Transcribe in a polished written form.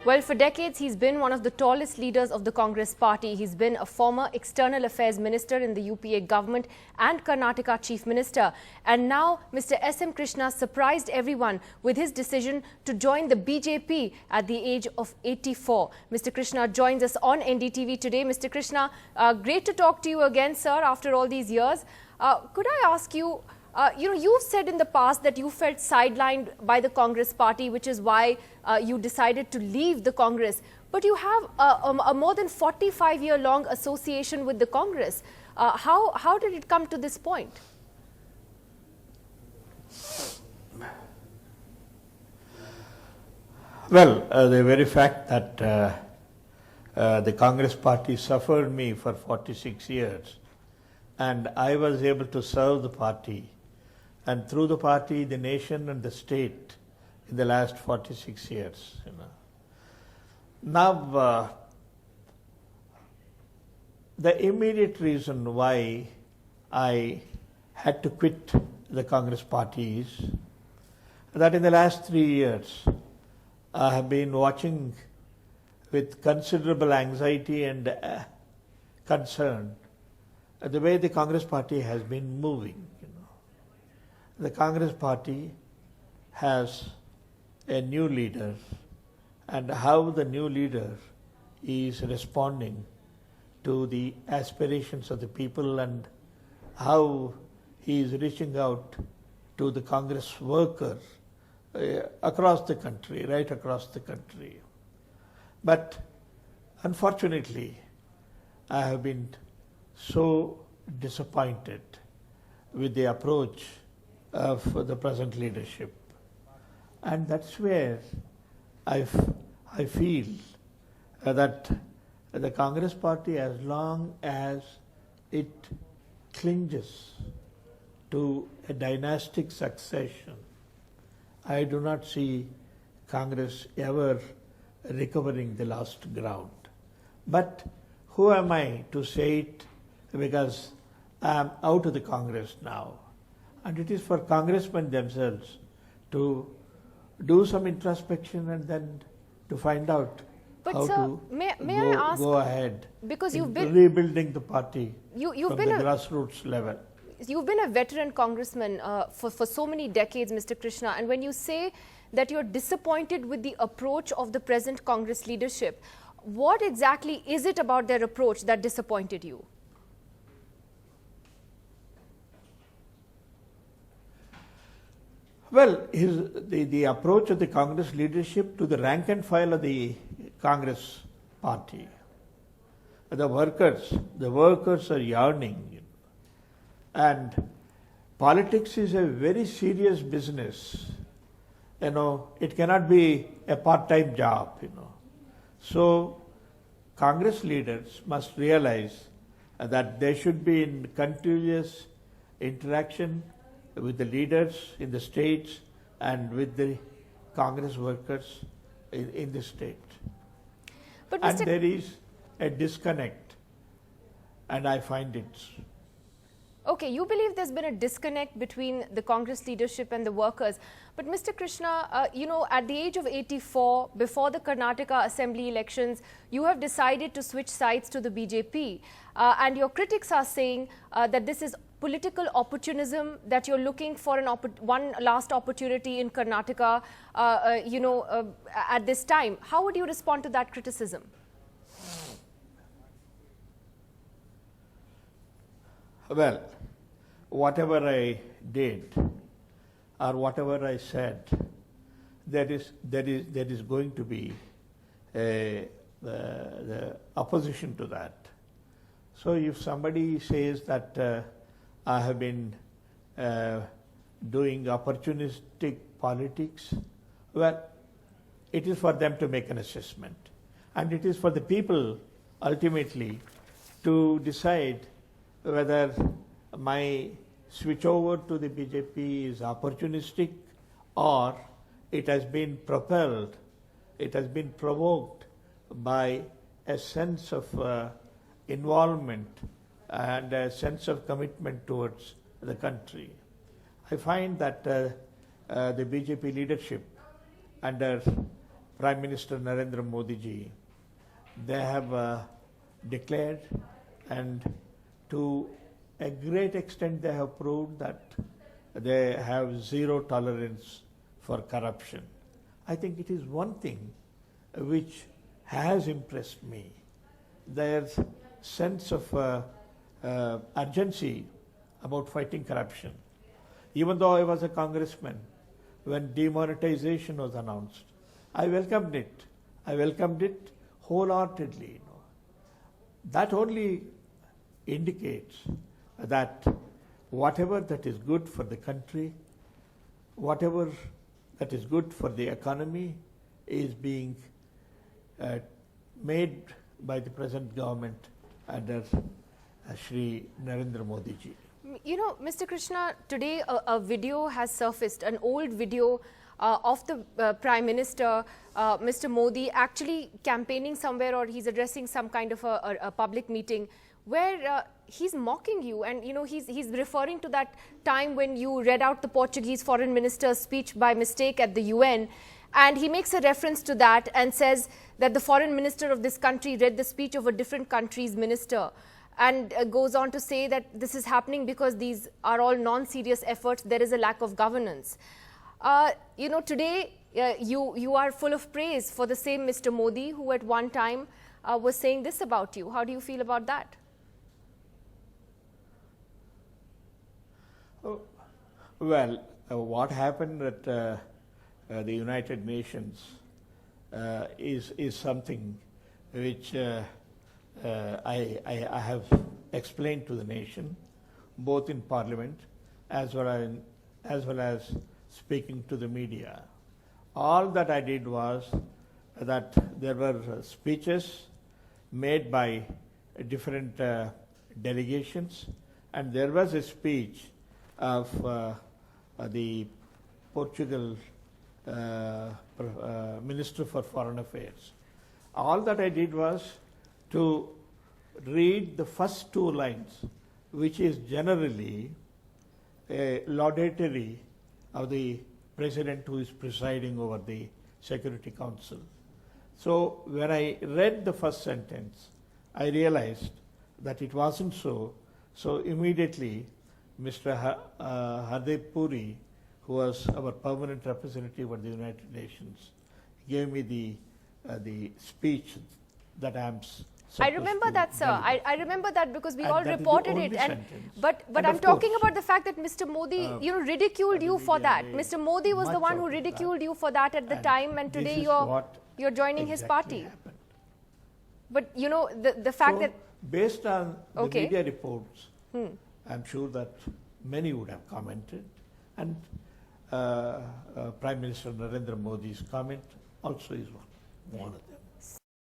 Well, for decades, he's been one of the tallest leaders of the Congress party. He's been a former External Affairs Minister in the UPA government and Karnataka Chief Minister. And now, Mr. S.M. Krishna surprised everyone with his decision to join the BJP at the age of 84. Mr. Krishna joins us on NDTV today. Mr. Krishna, great to talk to you again, sir, after all these years. Could I ask you, you've said in the past that you felt sidelined by the Congress party, which is why you decided to leave the Congress. But you have a more than 45-year-long association with the Congress. How did it come to this point? Well, the very fact that the Congress party suffered me for 46 years and I was able to serve the party and through the party, the nation and the state in the last 46 years. Now, the immediate reason why I had to quit the Congress party is that in the last 3 years, I have been watching with considerable anxiety and concern the way the Congress party has been moving. The Congress party has a new leader, and how the new leader is responding to the aspirations of the people and how he is reaching out to the Congress workers across the country, right across the country. But unfortunately, I have been so disappointed with the approach of the present leadership. And that's where I feel that the Congress party, as long as it clinges to a dynastic succession, I do not see Congress ever recovering the lost ground. But who am I to say it, because I am out of the Congress now. And it is for congressmen themselves to do some introspection and then to find out how to go ahead, because you've been rebuilding the party you've from been the grassroots level. You've been a veteran congressman for so many decades, Mr. Krishna, and when you say that you're disappointed with the approach of the present Congress leadership, what exactly is it about their approach that disappointed you? Well, the approach of the Congress leadership to the rank and file of the Congress party. The workers are yearning. And politics is a very serious business. It cannot be a part-time job, So, Congress leaders must realize that they should be in continuous interaction with the leaders in the states and with the Congress workers in the state. And there is a disconnect, and I find it. Okay, you believe there's been a disconnect between the Congress leadership and the workers. But Mr. Krishna, at the age of 84, before the Karnataka Assembly elections, you have decided to switch sides to the BJP. And your critics are saying that this is political opportunism, that you're looking for one last opportunity in Karnataka, at this time. How would you respond to that criticism? Well, whatever I did or whatever I said, there is going to be the opposition to that. So if somebody says that I have been doing opportunistic politics, well, it is for them to make an assessment. And it is for the people ultimately to decide whether my switch over to the BJP is opportunistic or it has been propelled, it has been provoked by a sense of involvement and a sense of commitment towards the country. I find that the BJP leadership under Prime Minister Narendra Modi ji, they have declared, and to a great extent they have proved that they have zero tolerance for corruption. I think it is one thing which has impressed me, their sense of urgency about fighting corruption. Even though I was a congressman, when demonetization was announced, I welcomed it. I welcomed it wholeheartedly. That only indicates that whatever that is good for the country, whatever that is good for the economy is being made by the present government under Shri Narendra Modi ji. You know, Mr. Krishna, today a video has surfaced, an old video of the Prime Minister, Mr. Modi, actually campaigning somewhere, or he's addressing some kind of a public meeting where he's mocking you, and he's referring to that time when you read out the Portuguese foreign minister's speech by mistake at the UN, and he makes a reference to that and says that the foreign minister of this country read the speech of a different country's minister, and goes on to say that this is happening because these are all non-serious efforts, there is a lack of governance. Today you are full of praise for the same Mr. Modi who at one time was saying this about you. How do you feel about that? Well, what happened at the United Nations is something which I have explained to the nation, both in Parliament as well as speaking to the media. All that I did was that there were speeches made by different delegations, and there was a speech of the Portugal Minister for Foreign Affairs. All that I did was to read the first two lines, which is generally a laudatory of the President who is presiding over the Security Council. So when I read the first sentence, I realized that it wasn't so. So immediately, Mr. Hardeep Puri, who was our permanent representative at the United Nations, gave me the speech that I am. I remember that, sir. I remember that because we all reported it. But I'm talking about the fact that Mr. Modi, ridiculed you for that. Mr. Modi was the one who ridiculed you for that at the time, and today you're joining his party. Happened. But the fact that based on the media reports, I'm sure that many would have commented, and Prime Minister Narendra Modi's comment also is one of them.